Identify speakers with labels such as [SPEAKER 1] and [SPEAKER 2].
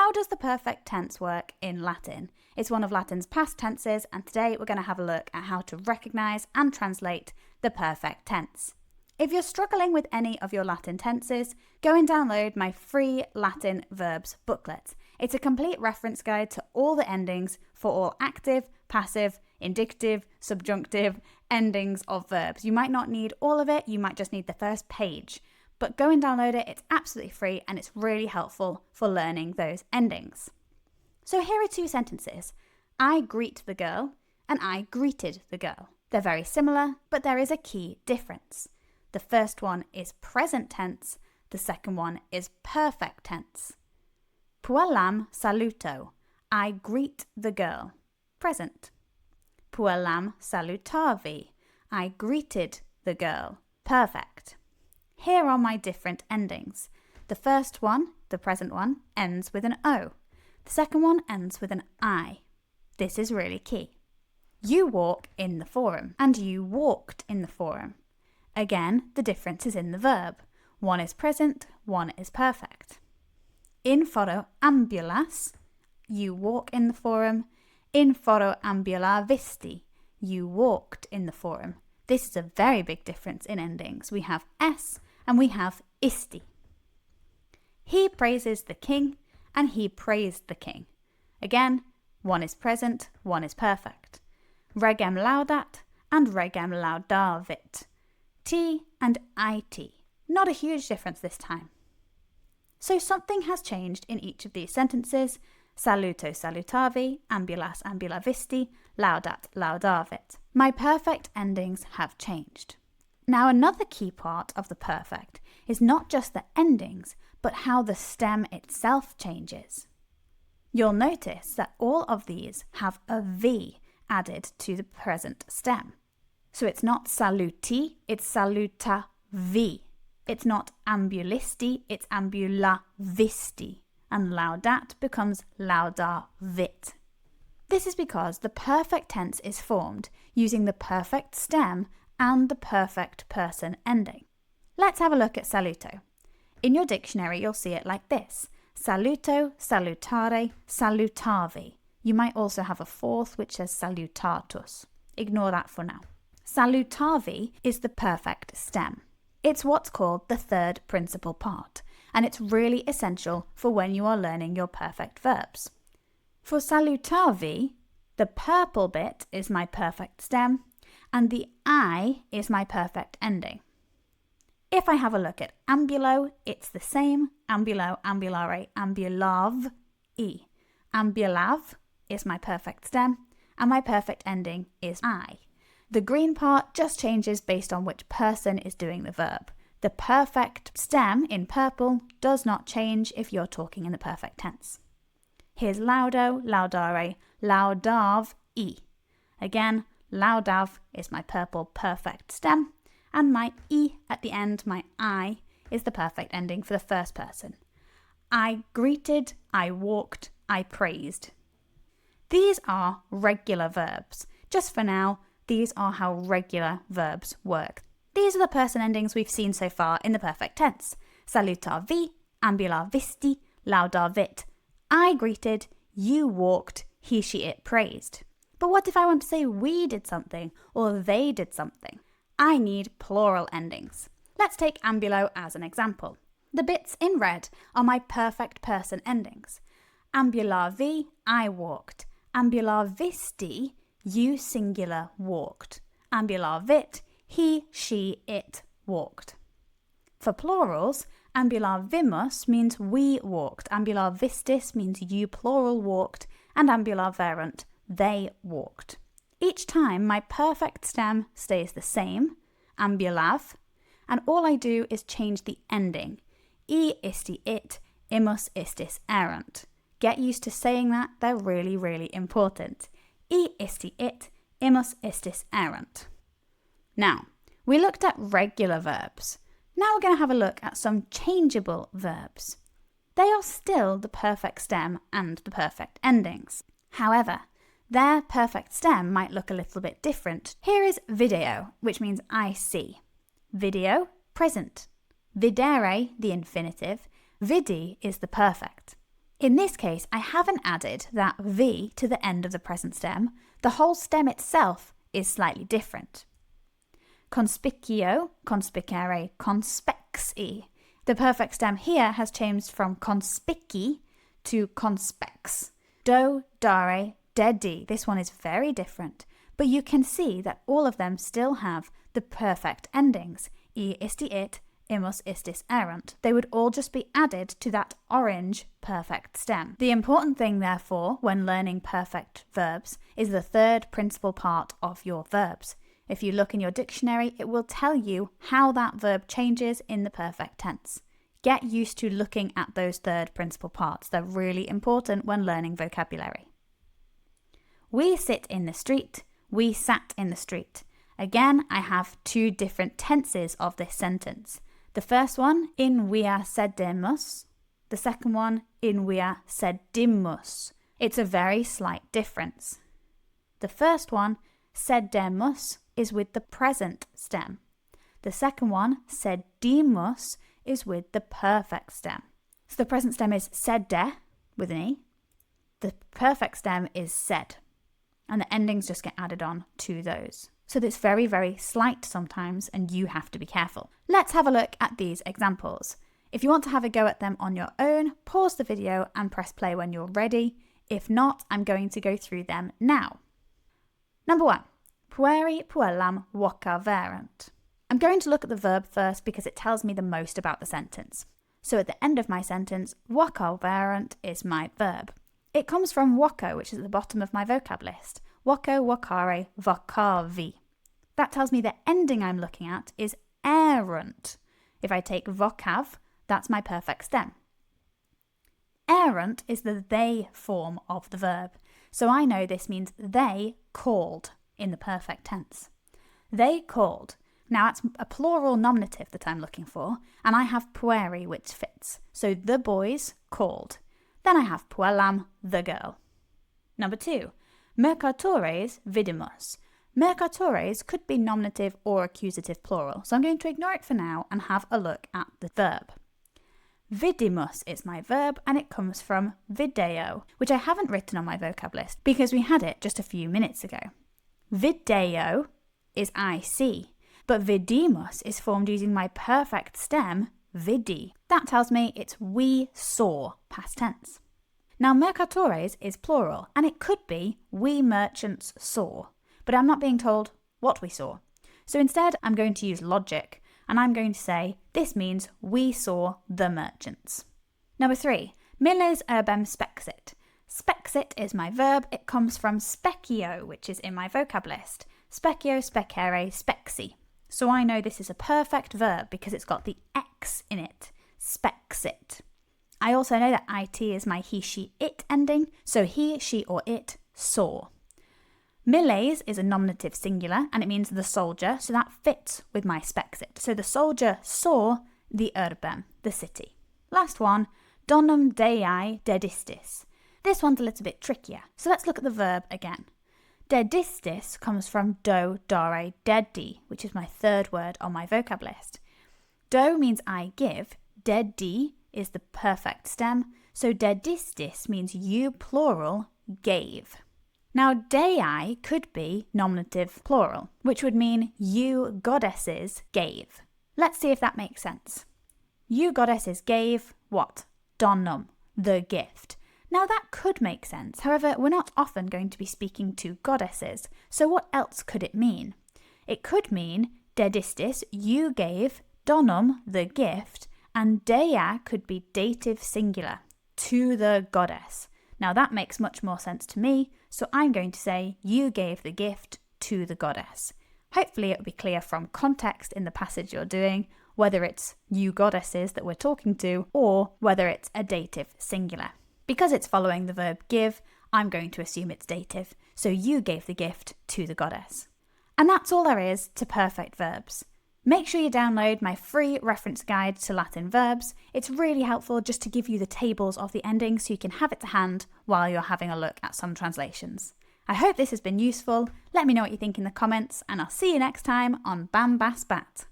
[SPEAKER 1] How does the perfect tense work in Latin? It's one of Latin's past tenses, and today we're going to have a look at how to recognise and translate the perfect tense. If you're struggling with any of your Latin tenses, go and download my free Latin Verbs booklet. It's a complete reference guide to all the endings for all active, passive, indicative, subjunctive endings of verbs. You might not need all of it, you might just need the first page. But go and download it, it's absolutely free and it's really helpful for learning those endings. So here are two sentences. I greet the girl and I greeted the girl. They're very similar, but there is a key difference. The first one is present tense, the second one is perfect tense. Puellam saluto. I greet the girl. Present. Puellam salutavi. I greeted the girl. Perfect. Here are my different endings. The first one, the present one, ends with an O. The second one ends with an I. This is really key. You walk in the forum and you walked in the forum. Again, the difference is in the verb. One is present, one is perfect. In foro ambulas, you walk in the forum. In foro ambula visti, you walked in the forum. This is a very big difference in endings. We have S and we have isti. He praises the king and he praised the king. Again, one is present, one is perfect. Regem laudat and regem laudavit. T and it. Not a huge difference this time. So something has changed in each of these sentences. Saluto salutavi, ambulas ambulavisti, laudat laudavit. My perfect endings have changed. Now another key part of the perfect is not just the endings, but how the stem itself changes. You'll notice that all of these have a V added to the present stem. So it's not saluti, it's salutavi. It's not ambulisti, it's ambulavisti. And laudat becomes laudavit. This is because the perfect tense is formed using the perfect stem and the perfect person ending. Let's have a look at saluto. In your dictionary, you'll see it like this. Saluto, salutare, salutavi. You might also have a fourth which says salutatus. Ignore that for now. Salutavi is the perfect stem. It's what's called the third principal part, and it's really essential for when you are learning your perfect verbs. For salutavi, the purple bit is my perfect stem, and the I is my perfect ending. If I have a look at ambulo, it's the same. Ambulo, ambulare, ambulav, e. Ambulav is my perfect stem, and my perfect ending is I. The green part just changes based on which person is doing the verb. The perfect stem in purple does not change if you're talking in the perfect tense. Here's laudo, laudare, laudav, e. Again, laudav is my purple perfect stem, and my e at the end, my I, is the perfect ending for the first person. I greeted, I walked, I praised. These are regular verbs. Just for now, these are how regular verbs work. These are the person endings we've seen so far in the perfect tense. Salutavi, ambulavisti, laudavit. I greeted, you walked, he, she, it praised. But what if I want to say we did something or they did something? I need plural endings. Let's take ambulo as an example. The bits in red are my perfect person endings. Ambulavi, I walked. Ambulavisti, you singular walked. Ambulavit, he, she, it walked. For plurals, ambulavimus means we walked. Ambulavistis means you plural walked. And ambulaverunt, they walked. Each time my perfect stem stays the same, ambulav, and all I do is change the ending. E isti it, imus istis erunt. Get used to saying that, they're really, really important. E isti it, imus istis erunt. Now, we looked at regular verbs. Now we're going to have a look at some changeable verbs. They are still the perfect stem and the perfect endings. However, their perfect stem might look a little bit different. Here is video, which means I see. Video, present. Videre, the infinitive. Vidi is the perfect. In this case, I haven't added that V to the end of the present stem. The whole stem itself is slightly different. Conspicio, conspicere, conspexi. The perfect stem here has changed from conspici to conspex. Do, dare, dedi. This one is very different, but you can see that all of them still have the perfect endings. I isti it, imus istis erunt. They would all just be added to that orange perfect stem. The important thing, therefore, when learning perfect verbs is the third principal part of your verbs. If you look in your dictionary, it will tell you how that verb changes in the perfect tense. Get used to looking at those third principal parts. They're really important when learning vocabulary. We sit in the street. We sat in the street. Again, I have two different tenses of this sentence. The first one, in via sedemus. The second one, in via sedimus. It's a very slight difference. The first one, sedemus, is with the present stem. The second one, sedimus, is with the perfect stem. So the present stem is sede, with an E. The perfect stem is sed. And the endings just get added on to those. So it's very, very slight sometimes, and you have to be careful. Let's have a look at these examples. If you want to have a go at them on your own, pause the video and press play when you're ready. If not, I'm going to go through them now. Number 1. Pueri puellam vocaverant. I'm going to look at the verb first because it tells me the most about the sentence. So at the end of my sentence, vocaverant is my verb. It comes from voco, which is at the bottom of my vocab list. Voco, vocare, vocavi. That tells me the ending I'm looking at is errant. If I take vocav, that's my perfect stem. Errant is the they form of the verb. So I know this means they called in the perfect tense. They called. Now it's a plural nominative that I'm looking for, and I have pueri, which fits. So the boys called. Then I have puellam, the girl. Number 2. Mercatores vidimus. Mercatores could be nominative or accusative plural, so I'm going to ignore it for now and have a look at the verb. Vidimus is my verb, and it comes from video, which I haven't written on my vocab list because we had it just a few minutes ago. Video is I see, but vidimus is formed using my perfect stem, vidi. That tells me it's we saw, past tense. Now, mercatores is plural, and it could be we merchants saw, but I'm not being told what we saw. So instead, I'm going to use logic, and I'm going to say this means we saw the merchants. Number 3, milles urbem spexit. Spexit is my verb. It comes from specio, which is in my vocab list. Specio, specere, spexi. So I know this is a perfect verb because it's got the X in it. Spexit. I also know that it is my he, she, it ending, so he, she, or it saw. Milles is a nominative singular, and it means the soldier, so that fits with my spexit. So the soldier saw the urbem, the city. Last one, donum dei dedistis. This one's a little bit trickier, so let's look at the verb again. Dedistis comes from do, dare, dedi, which is my third word on my vocab list. Do means I give, dedi is the perfect stem, so dedistis means you plural gave. Now dei could be nominative plural, which would mean you goddesses gave. Let's see if that makes sense. You goddesses gave what? Donum, the gift. Now that could make sense, however, we're not often going to be speaking to goddesses, so what else could it mean? It could mean dedistis, you gave, donum, the gift, and dea could be dative singular, to the goddess. Now that makes much more sense to me, so I'm going to say you gave the gift to the goddess. Hopefully it will be clear from context in the passage you're doing, whether it's you goddesses that we're talking to, or whether it's a dative singular. Because it's following the verb give, I'm going to assume it's dative, so you gave the gift to the goddess. And that's all there is to perfect verbs. Make sure you download my free reference guide to Latin verbs. It's really helpful just to give you the tables of the endings so you can have it to hand while you're having a look at some translations. I hope this has been useful. Let me know what you think in the comments, and I'll see you next time on Bambasbat.